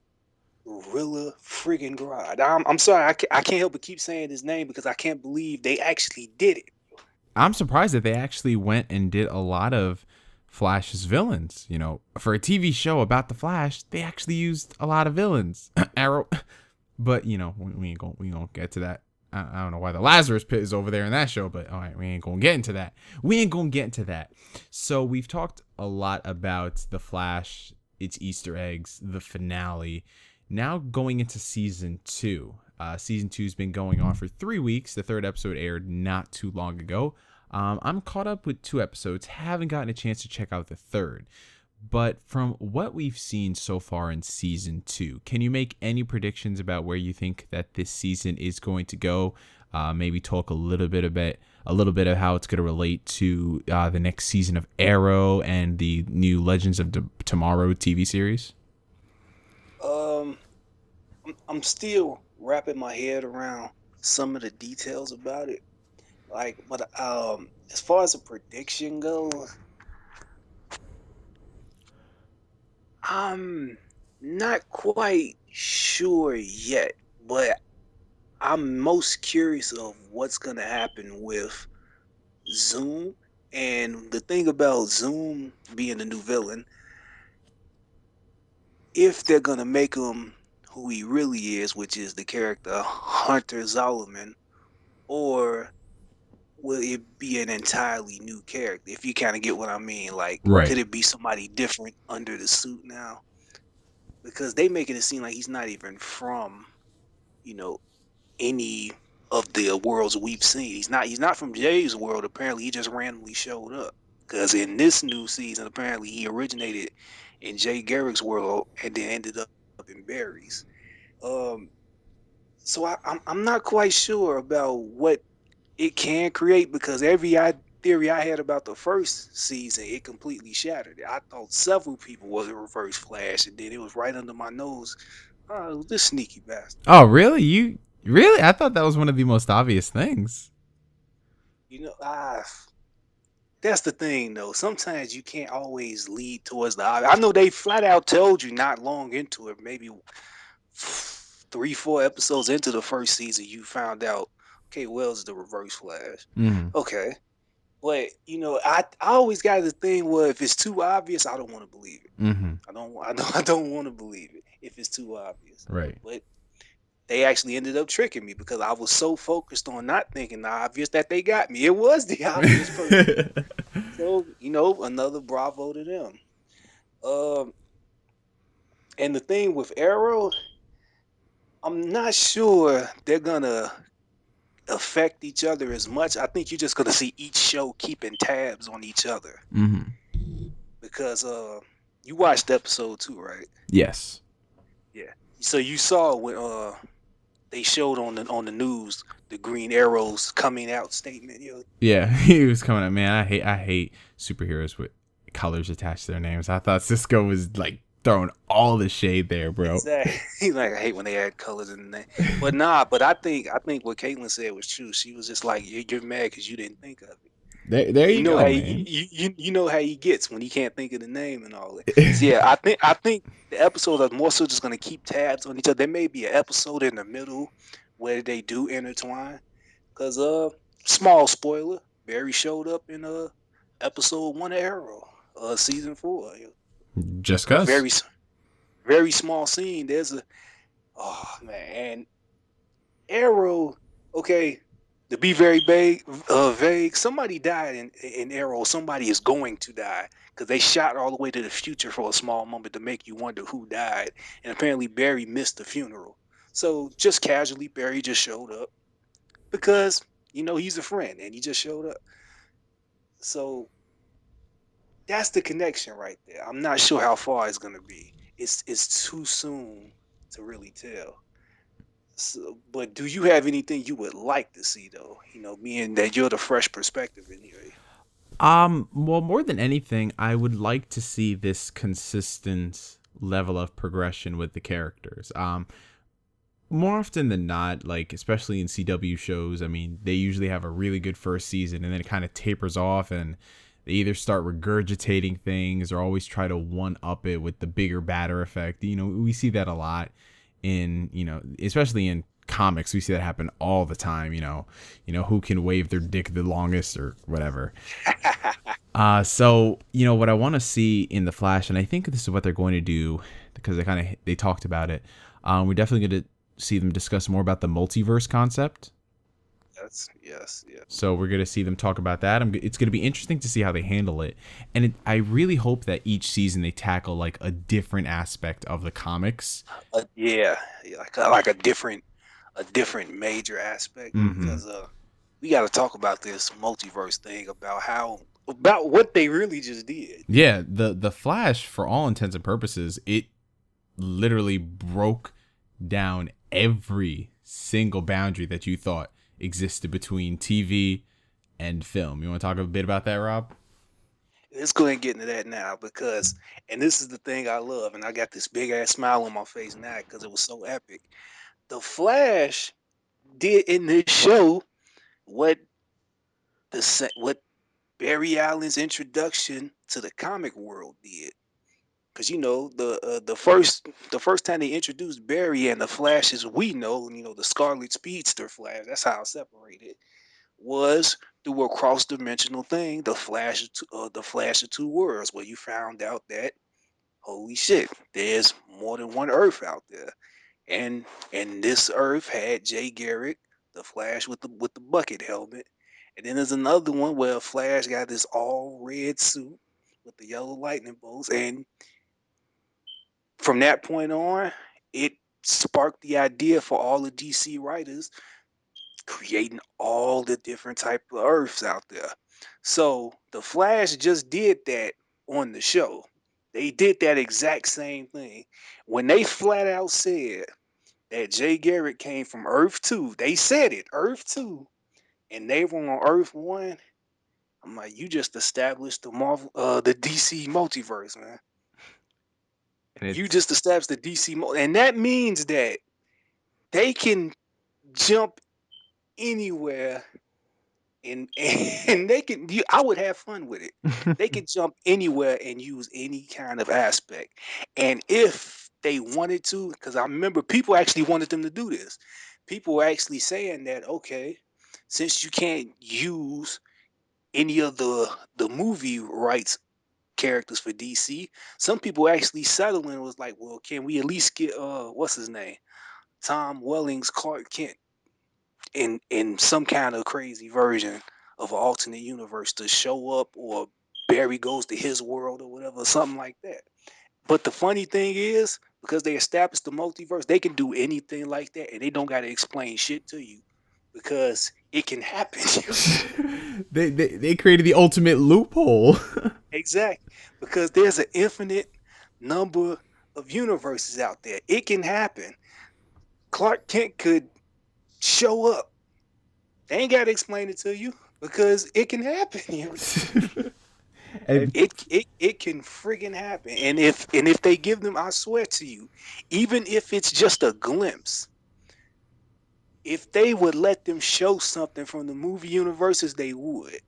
Gorilla friggin' Grodd. I'm sorry, I can't help but keep saying his name because I can't believe they actually did it. I'm surprised that they actually went and did a lot of Flash's villains. For a TV show about the Flash, they actually used a lot of villains. Arrow, but we ain't gonna get to that. I don't know why the Lazarus Pit is over there in that show, but all right, we ain't gonna get into that. So we've talked a lot about the Flash, its Easter eggs, the finale. Now going into season 2. Season 2 has been going on for 3 weeks. The 3rd episode aired not too long ago. I'm caught up with 2 episodes. Haven't gotten a chance to check out the 3rd. But from what we've seen so far in season 2, can you make any predictions about where you think that this season is going to go? Maybe talk a little bit of how it's going to relate to the next season of Arrow and the new Legends of Tomorrow TV series. I'm still wrapping my head around some of the details about it. But as far as a prediction goes, I'm not quite sure yet, but I'm most curious of what's gonna happen with Zoom. And the thing about Zoom being the new villain, if they're gonna make him who he really is, which is the character Hunter Zolomon, or will it be an entirely new character? If you kind of get what I mean, Right. could it be somebody different under the suit now? Because they making it seem like he's not even from, any of the worlds we've seen. He's not from Jay's world. Apparently, he just randomly showed up. Because in this new season, apparently he originated in Jay Garrick's world and then ended up in Barry's. So I'm not quite sure about what it can create, because every theory I had about the first season, it completely shattered it. I thought several people was a Reverse Flash, and then it was right under my nose. Oh, this sneaky bastard. Oh, really? Really? I thought that was one of the most obvious things. That's the thing, though. Sometimes you can't always lead towards the obvious. I know they flat out told you not long into it, maybe 3-4 episodes into the first season, you found out, okay, Wells is the Reverse Flash. Mm-hmm. Okay. But, I always got the thing where if it's too obvious, I don't want to believe it. Mm-hmm. I don't want to believe it if it's too obvious. Right. But they actually ended up tricking me, because I was so focused on not thinking the obvious that they got me. It was the obvious person. So, another bravo to them. And the thing with Arrow, I'm not sure they're gonna affect each other as much. I think you're just gonna see each show keeping tabs on each other. Mm-hmm. Because you watched episode 2, right? Yes. Yeah. So you saw when they showed on the news the Green Arrow's coming out statement. Yeah, he was coming up. Man, I hate superheroes with colors attached to their names. I thought Cisco was throwing all the shade there, bro. Exactly. I hate when they add colors in the name. But I think what Caitlin said was true. She was just like, you're mad because you didn't think of it. There you go, how man. You know how he gets when he can't think of the name and all that. So yeah, I think the episodes are more so just gonna keep tabs on each other. There may be an episode in the middle where they do intertwine. Cause small spoiler, Barry showed up in episode 1 of Arrow, season 4. Just cause. Very, very small scene. And Arrow, okay. To be very vague, somebody died in Arrow. Somebody is going to die, because they shot all the way to the future for a small moment to make you wonder who died. And apparently Barry missed the funeral. So just casually, Barry just showed up because, he's a friend and he just showed up. So that's the connection right there. I'm not sure how far it's going to be. It's too soon to really tell. So, but do you have anything you would like to see, though? Being that you're the fresh perspective in here. Well, more than anything, I would like to see this consistent level of progression with the characters. More often than not, especially in CW shows, I mean, they usually have a really good first season and then it kind of tapers off and they either start regurgitating things or always try to one-up it with the bigger, badder effect. We see that a lot in, especially in comics. We see that happen all the time, who can wave their dick the longest or whatever. So what I want to see in the Flash, and I think this is what they're going to do because they talked about it. We're definitely going to see them discuss more about the multiverse concept. Yes. So we're going to see them talk about that. It's going to be interesting to see how they handle it, and I really hope that each season they tackle like a different aspect of the comics. Yeah, like a different major aspect Mm-hmm. because we got to talk about this multiverse thing about what they really just did. Yeah, the Flash, for all intents and purposes, it literally broke down every single boundary that you thought existed between TV and film. You want to talk a bit about that, Rob? Let's go ahead and get into that now because, and this is the thing I love, and I got this big ass smile on my face now because it was so epic. The Flash did in this show what what Barry Allen's introduction to the comic world did. Because the first time they introduced Barry and the Flash as we know, the Scarlet Speedster Flash. That's how I separate it. Was through a cross dimensional thing, the Flash of Two Worlds, where you found out that holy shit, there's more than one Earth out there, and this Earth had Jay Garrick, the Flash with the bucket helmet, and then there's another one where Flash got this all red suit with the yellow lightning bolts, and from that point on, it sparked the idea for all the DC writers creating all the different type of Earths out there. So the Flash just did that on the show. They did that exact same thing. When they flat out said that Jay Garrett came from Earth 2, they said it, Earth 2, and they were on Earth 1. I'm like, you just established the DC multiverse, man. And You it's just established the DC, and that means that they can jump anywhere, and they can. I would have fun with it. They could jump anywhere and use any kind of aspect, and if they wanted to, because I remember people actually wanted them to do this. People were actually saying that, okay, since you can't use any of the movie rights characters for DC, some people actually settled and was like, well, can we at least get what's his name, Tom Welling's Clark Kent in some kind of crazy version of an alternate universe to show up, or Barry goes to his world or whatever, something like that. But the funny thing is, because they established the multiverse, they can do anything like that, and they don't got to explain shit to you because it can happen. they created the ultimate loophole. Exactly, because there's an infinite number of universes out there. It can happen. Clark Kent could show up. They ain't got to explain it to you because it can happen. And It can friggin' happen. And if they give them, I swear to you, even if it's just a glimpse, if they would let them show something from the movie universes, they would.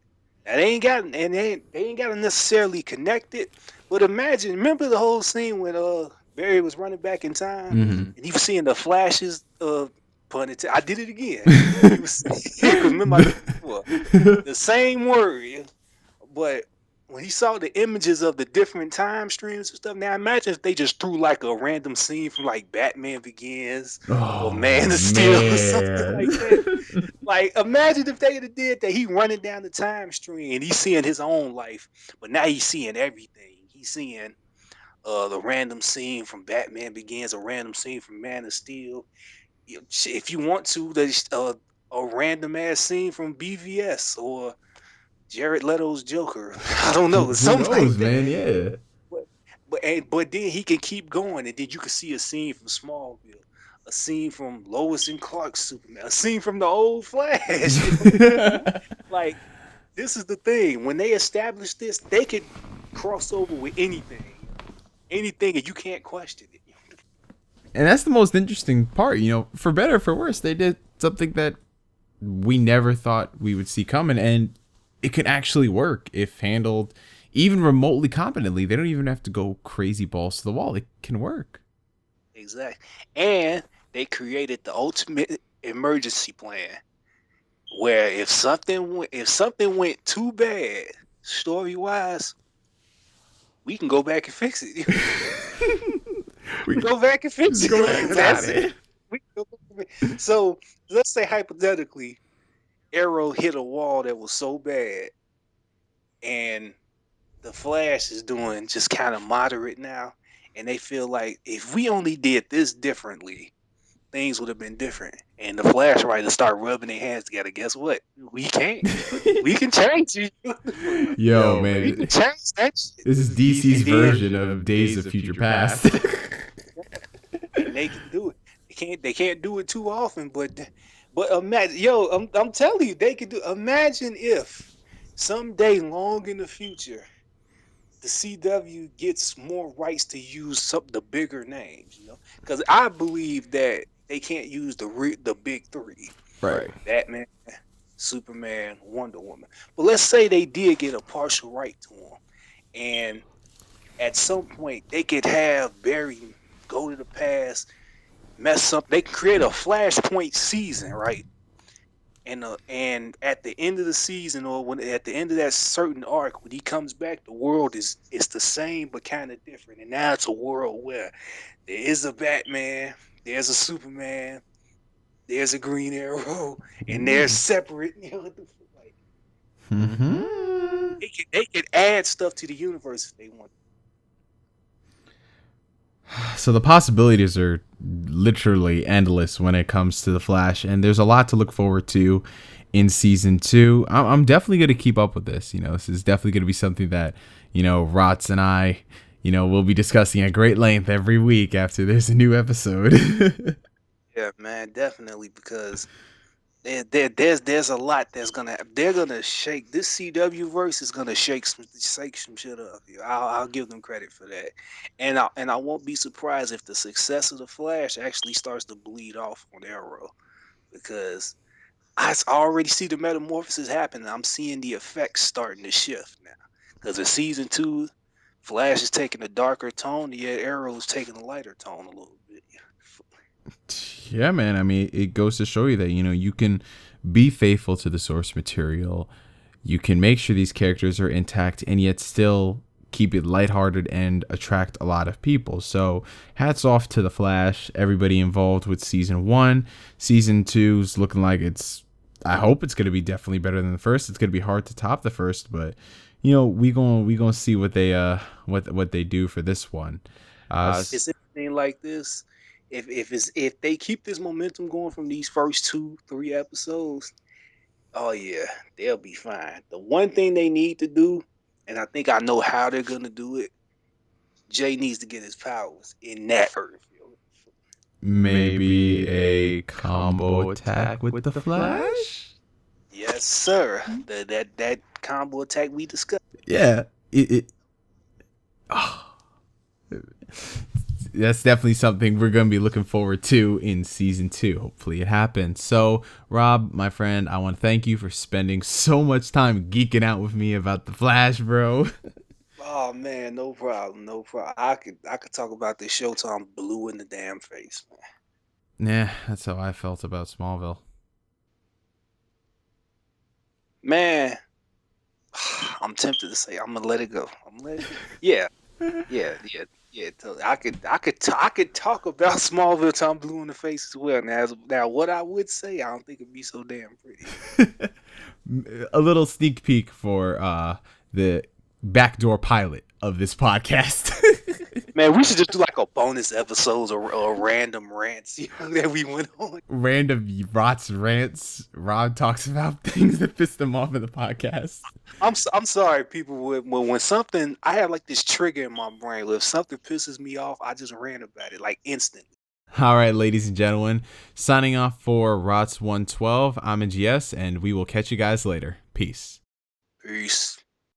Now they ain't got to necessarily connect it, but remember the whole scene when Barry was running back in time Mhm. and he was seeing the flashes of pun intended. I did it again. He was because remember I did it before. The same word, but when he saw the images of the different time streams and stuff, now imagine if they just threw like a random scene from like Batman Begins or Oh Man of Steel or something man. like that. Like, imagine if they had did that. He running down the time stream and he's seeing his own life, but now he's seeing everything. He's seeing the random scene from Batman Begins, a random scene from Man of Steel. If you want to, there's a random ass scene from BVS or Jared Leto's Joker. I don't know, Who something like knows, that. man? Yeah. But but then he can keep going, and then you can see a scene from Smallville, a scene from Lois and Clark's Superman, a scene from the old Flash. You know what I'm saying? Like, this is the thing. When they establish this, they could cross over with anything, and you can't question it. And that's the most interesting part, for better or for worse, they did something that we never thought we would see coming, and it can actually work if handled even remotely competently. They don't even have to go crazy balls to the wall. It can work. Exactly. And they created the ultimate emergency plan, where if something went too bad, story wise, we can go back and fix it. We can go back and fix it. Like, that's it. We can go back and So let's say hypothetically, Arrow hit a wall that was so bad, and the Flash is doing just kind of moderate now, and they feel like if we only did this differently, things would have been different. And the Flash writers start rubbing their hands together. Guess what? We can't. We can change it. Yo, We man, can change that shit. this is DC's version of Days of Future Past. And they can do it. They can't do it too often, but imagine, yo, I'm telling you, they could do. Imagine if someday, long in the future, the CW gets more rights to use some the bigger names, because I believe that they can't use the big three, Right. Batman, Superman, Wonder Woman. But let's say they did get a partial right to them, and at some point they could have Barry go to the past, mess up. They can create a Flashpoint season, right? And at the end of the season, or when at the end of that certain arc, when he comes back, the world is the same but kind of different. And now it's a world where there is a Batman, there's a Superman, there's a Green Arrow, and they're separate. Like, Mm-hmm. they could add stuff to the universe if they want. So the possibilities are literally endless when it comes to the Flash, and there's a lot to look forward to in season 2. I'm definitely going to keep up with this. This is definitely going to be something that Rottz and I we'll be discussing at great length every week after there's a new episode. Yeah, man, definitely, because there's a lot they're gonna shake. This CW verse is gonna shake some shit up. I'll give them credit for that, and I won't be surprised if the success of the Flash actually starts to bleed off on Arrow, because I already see the metamorphosis happening. I'm seeing the effects starting to shift now, because in season 2, Flash is taking a darker tone, yet Arrow is taking a lighter tone a little bit. Yeah, man. I mean, it goes to show you that, you can be faithful to the source material. You can make sure these characters are intact and yet still keep it lighthearted and attract a lot of people. So hats off to the Flash, everybody involved with season 1. Season 2 is looking like I hope it's going to be definitely better than the first. It's going to be hard to top the first, but we gonna see what they do for this one. It's anything like this. If they keep this momentum going from these first 2-3 episodes, oh yeah, they'll be fine. The one thing they need to do, and I think I know how they're gonna do it, Jay needs to get his powers in that Earth. Maybe a combo attack with the Flash? Yes, sir. That combo attack we discussed. Yeah. That's definitely something we're going to be looking forward to in season 2. Hopefully it happens. So, Rob, my friend, I want to thank you for spending so much time geeking out with me about the Flash, bro. Oh man, no problem. I could talk about this show till I'm blue in the damn face, man. Yeah, that's how I felt about Smallville. Man, I'm tempted to say I'm gonna let it go. Yeah. Totally. I could talk about Smallville till I'm blue in the face as well. Now, what I would say, I don't think it'd be so damn pretty. A little sneak peek for the backdoor pilot of this podcast. Man, we should just do like a bonus episodes or random rants that we went on. Random Rottz rants. Rob talks about things that piss them off in the podcast. I'm sorry, people. When something, I have like this trigger in my brain. If something pisses me off, I just rant about it like instantly. All right, ladies and gentlemen, signing off for Rottz112. I'm NGS, and we will catch you guys later. Peace. Peace.